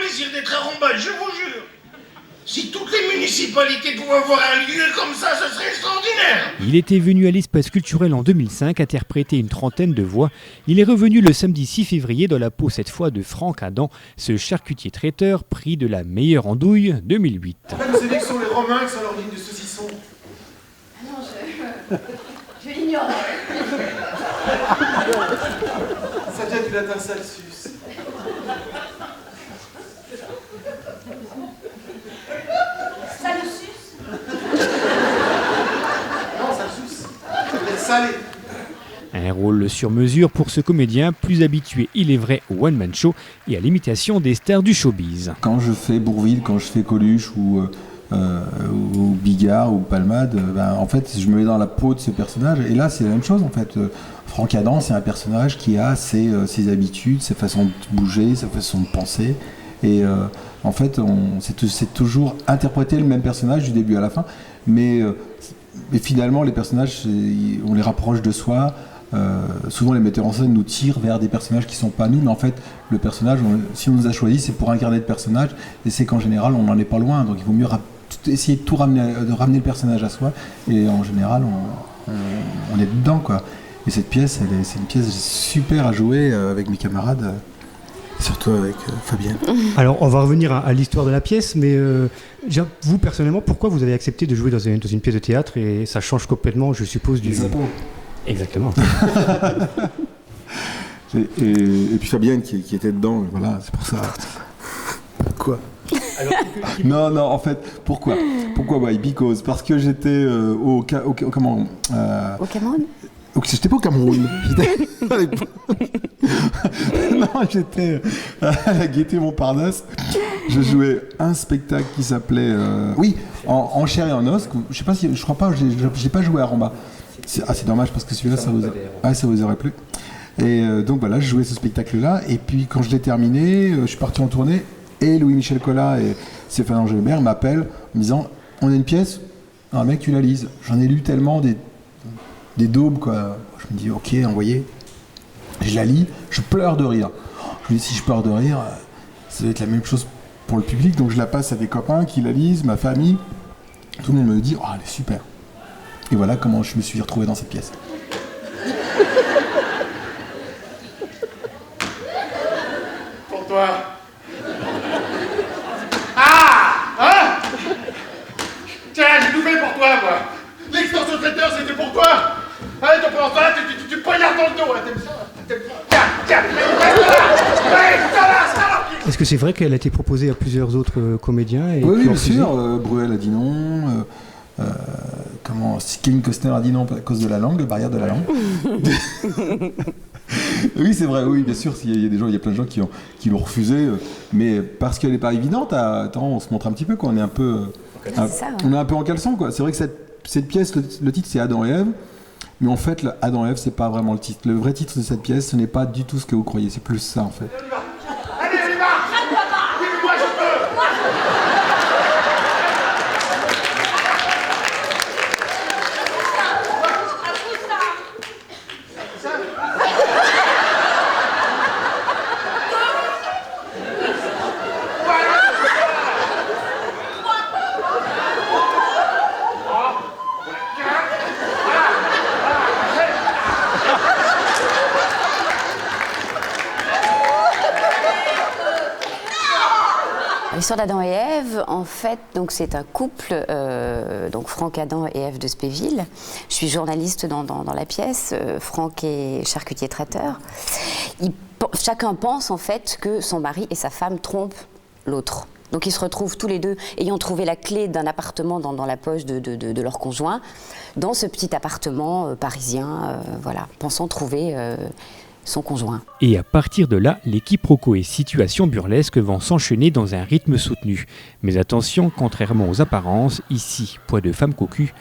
plaisir d'être à Rombal, je vous jure. Si toutes les municipalités pouvaient avoir un lieu comme ça, ce serait extraordinaire. Il était venu à l'Espace culturel en 2005 interpréter une trentaine de voix. Il est revenu le samedi 6 février dans la peau cette fois de Franck Adam, ce charcutier traiteur prix de la meilleure andouille 2008. Vous savez que sont les Romains que sont l'origine du saucisson? Non, je l'ignore. Ça vient du latin salsus. Ça le suce? Non, salsus. Ça veut dire salé. Un rôle sur mesure pour ce comédien, plus habitué, il est vrai, au one-man show et à l'imitation des stars du showbiz. Quand je fais Bourvil, quand je fais Coluche ou Bigard ou Palmade, en fait, je me mets dans la peau de ce personnage. Et là, c'est la même chose, en fait. Franck Adam, c'est un personnage qui a ses habitudes, ses façons de bouger, sa façon de penser. Et en fait, c'est toujours interpréter le même personnage du début à la fin. Mais finalement, les personnages, on les rapproche de soi. Souvent, les metteurs en scène nous tirent vers des personnages qui ne sont pas nous. Mais en fait, le personnage, si on nous a choisi, c'est pour incarner le personnage. Et c'est qu'en général, on n'en est pas loin. Donc, il vaut mieux essayer de ramener le personnage à soi. Et en général, on est dedans, quoi. Et cette pièce, c'est une pièce super à jouer avec mes camarades. Surtout avec Fabienne. Alors, on va revenir à l'histoire de la pièce, mais vous, personnellement, pourquoi vous avez accepté de jouer dans une pièce de théâtre et ça change complètement, je suppose, du... Les impôts. Exactement. et puis Fabienne qui était dedans, voilà, c'est pour ça. Quoi? Alors, non, en fait, pourquoi because parce que j'étais au Cameroun. J'étais pas au Cameroun. J'étais à la Gaîté Montparnasse. Je jouais un spectacle qui s'appelait en chair et en os. Je crois pas, j'ai pas joué à Ramba. C'est dommage parce que celui-là ça vous aurait plu. Et donc voilà, je jouais ce spectacle-là. Et puis quand je l'ai terminé, je suis parti en tournée. Et Louis-Michel Collat et Stéphane Angelbert m'appellent en me disant on a une pièce, un mec tu la lises. J'en ai lu tellement des daubes, quoi. Je me dis ok, envoyez. Je la lis, je pleure de rire. Je me dis si je pleure de rire, ça doit être la même chose pour le public. Donc je la passe à des copains qui la lisent, ma famille. Tout le monde me dit oh elle est super. Et voilà comment je me suis retrouvé dans cette pièce. Pour toi. Ah! Tiens, j'ai tout fait pour toi, moi. L'extension traiteur, c'était pour toi. Allez, tu prends ça, tu poignardes dans le dos. T'aimes ça? Tiens. Est-ce que c'est vrai qu'elle a été proposée à plusieurs autres comédiens Oui, bien sûr. Bruel a dit non. Kevin Costner a dit non à cause de la langue, la barrière de la langue. Oui, c'est vrai, oui, bien sûr, il y a plein de gens qui l'ont refusé, mais parce qu'elle n'est pas évidente, on se montre un petit peu, quoi, on est un peu en caleçon, quoi. C'est vrai que cette pièce, le titre c'est Adam et Ève, mais en fait, Adam et Ève, c'est pas vraiment le titre. Le vrai titre de cette pièce, ce n'est pas du tout ce que vous croyez, c'est plus ça, en fait. L'histoire d'Adam et Ève, en fait, donc c'est un couple, donc Franck Adam et Ève de Spéville. Je suis journaliste dans la pièce. Franck est charcutier traiteur. Chacun pense en fait que son mari et sa femme trompent l'autre. Donc ils se retrouvent tous les deux, ayant trouvé la clé d'un appartement dans la poche de leur conjoint, dans ce petit appartement parisien, voilà, pensant trouver son conjoint. Et à partir de là, les quiproquos et situations burlesques vont s'enchaîner dans un rythme soutenu. Mais attention, contrairement aux apparences, ici, point de femme cocu,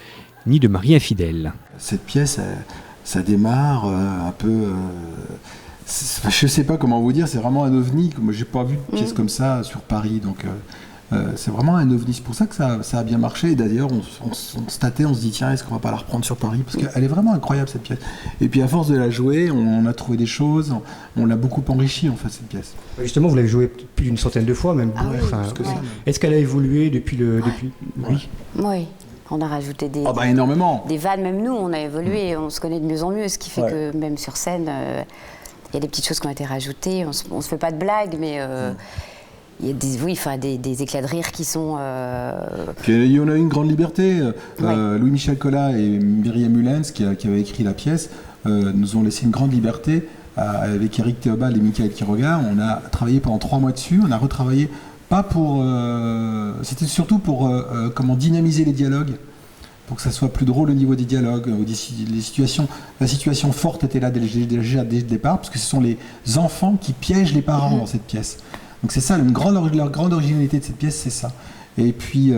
ni de mari infidèle. Cette pièce, ça démarre un peu... je sais pas comment vous dire, c'est vraiment un ovni. Moi, j'ai pas vu de pièce comme ça sur Paris, donc C'est vraiment un ovni. C'est pour ça que ça a bien marché. Et d'ailleurs, on se tâtait, on se dit tiens, est-ce qu'on va pas la reprendre sur Paris? Parce qu'elle est vraiment incroyable cette pièce. Et puis à force de la jouer, on a trouvé des choses, on l'a beaucoup enrichi en fait cette pièce. Justement, vous l'avez joué plus d'une centaine de fois, même. Ah oui, Enfin, plus que ça. est-ce qu'elle a évolué depuis Oui. Oui, on a rajouté des, Ah bah énormément. des vannes, même nous, on a évolué, on se connaît de mieux en mieux, ce qui fait que même sur scène, il y a des petites choses qui ont été rajoutées, on se fait pas de blagues, mais il y a des éclats de rire qui sont... Puis il y en a une grande liberté. Louis-Michel Collat et Myriam Mullens, qui avaient écrit la pièce, nous ont laissé une grande liberté avec Eric Théobald et Michael Quiroga. On a travaillé pendant 3 mois dessus, on a retravaillé, pas pour... c'était surtout pour dynamiser les dialogues, pour que ça soit plus drôle au niveau des dialogues. La situation forte était là déjà dès le départ, parce que ce sont les enfants qui piègent les parents dans cette pièce. Donc c'est ça, la grande originalité de cette pièce, c'est ça. Et puis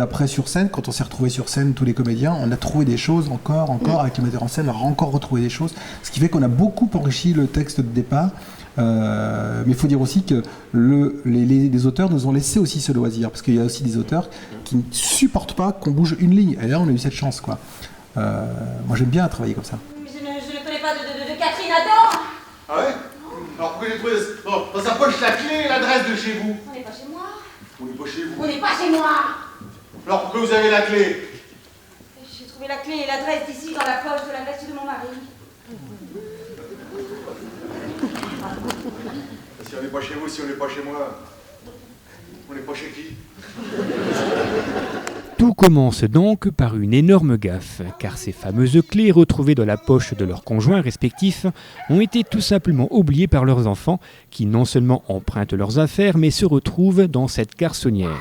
après sur scène, quand on s'est retrouvés sur scène, tous les comédiens, on a trouvé des choses encore, avec le metteur en scène, on a encore retrouvé des choses, ce qui fait qu'on a beaucoup enrichi le texte de départ. Mais il faut dire aussi que les auteurs nous ont laissé aussi ce loisir, parce qu'il y a aussi des auteurs qui ne supportent pas qu'on bouge une ligne. Et là, on a eu cette chance, quoi. Moi, j'aime bien travailler comme ça. Mais je ne connais pas de Catherine Adam. Ah ouais? Alors pourquoi j'ai trouvé dans sa poche la clé et l'adresse de chez vous? On n'est pas chez moi. On n'est pas chez vous. On n'est pas chez moi. Alors pourquoi vous avez la clé? J'ai trouvé la clé et l'adresse d'ici dans la poche de la veste de mon mari. Si on n'est pas chez vous, si on n'est pas chez moi, on n'est pas chez qui? Tout commence donc par une énorme gaffe, car ces fameuses clés retrouvées dans la poche de leurs conjoints respectifs ont été tout simplement oubliées par leurs enfants, qui non seulement empruntent leurs affaires, mais se retrouvent dans cette garçonnière.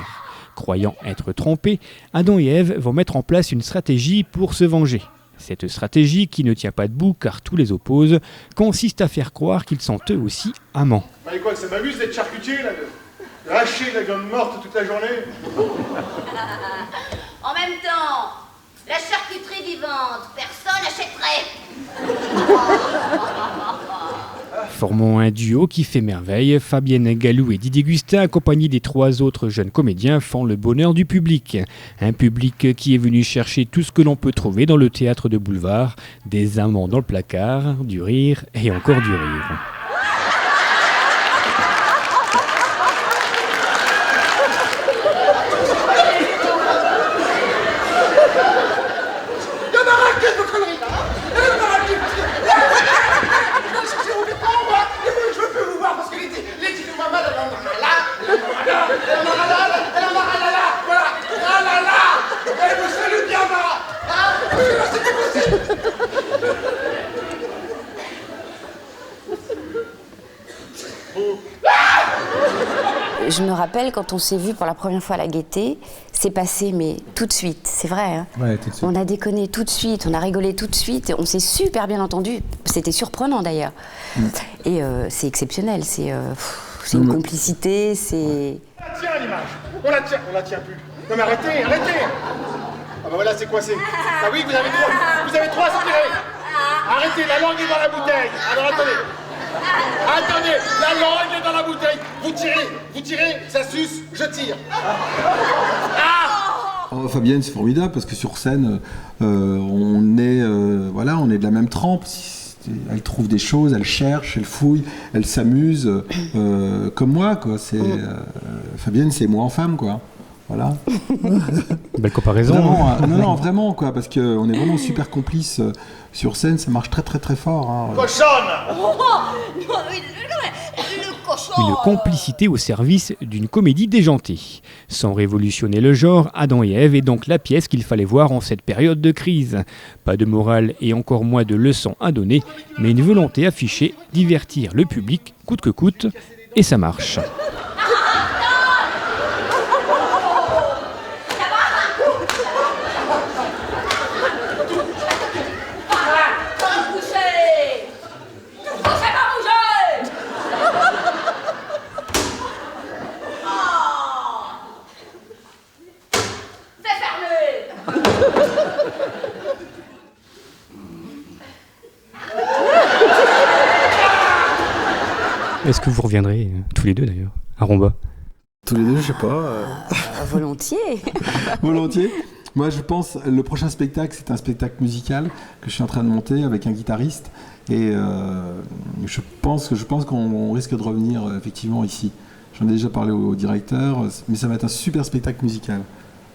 Croyant être trompés, Adam et Ève vont mettre en place une stratégie pour se venger. Cette stratégie, qui ne tient pas debout car tout les oppose, consiste à faire croire qu'ils sont eux aussi amants. Mais quoi, ça m'amuse d'être charcutier, là, de hacher la viande morte toute la journée? En même temps, la charcuterie vivante, personne n'achèterait. Formant un duo qui fait merveille, Fabienne Galou et Didier Gustin, accompagnés des 3 autres jeunes comédiens, font le bonheur du public. Un public qui est venu chercher tout ce que l'on peut trouver dans le théâtre de boulevard, des amants dans le placard, du rire et encore du rire. Je me rappelle quand on s'est vu pour la première fois à la Gaîté, c'est passé mais tout de suite, c'est vrai. Hein, Ouais, tout de suite. on a déconné tout de suite, on a rigolé tout de suite, on s'est super bien entendu. C'était surprenant d'ailleurs. Et c'est exceptionnel, c'est une complicité, c'est... On la tient l'image. On la tient plus. Non mais arrêtez. Ah bah voilà, c'est coincé. Ah oui, vous avez trop à soutirer. Arrêtez, la langue est dans la bouteille. Alors attendez, la langue est dans la bouteille. Vous tirez, ça suce, je tire. Oh, Fabienne, c'est formidable parce que sur scène, on est de la même trempe. Elle trouve des choses, elle cherche, elle fouille, elle s'amuse, comme moi, quoi. Fabienne, c'est moi en femme, quoi. Voilà. Belle comparaison. Vraiment, non, vraiment, quoi, parce qu'on est vraiment super complices sur scène. Ça marche très, très, très fort. Hein. Cochonne. Le cochon. Une complicité au service d'une comédie déjantée. Sans révolutionner le genre, Adam et Ève est donc la pièce qu'il fallait voir en cette période de crise. Pas de morale et encore moins de leçons à donner, mais une volonté affichée, divertir le public coûte que coûte, et ça marche. Est-ce que vous reviendrez, tous les deux d'ailleurs, à Romba? Tous les deux, je sais pas. Volontiers. Volontier. Moi, je pense, le prochain spectacle, c'est un spectacle musical que je suis en train de monter avec un guitariste. Et je pense qu'on risque de revenir effectivement ici. J'en ai déjà parlé au directeur, mais ça va être un super spectacle musical.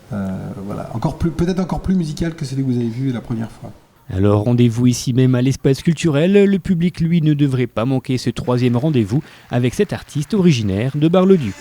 Voilà, peut-être encore plus musical que celui que vous avez vu la première fois. Alors rendez-vous ici même à l'espace culturel, le public lui ne devrait pas manquer ce 3e rendez-vous avec cet artiste originaire de Bar-le-Duc.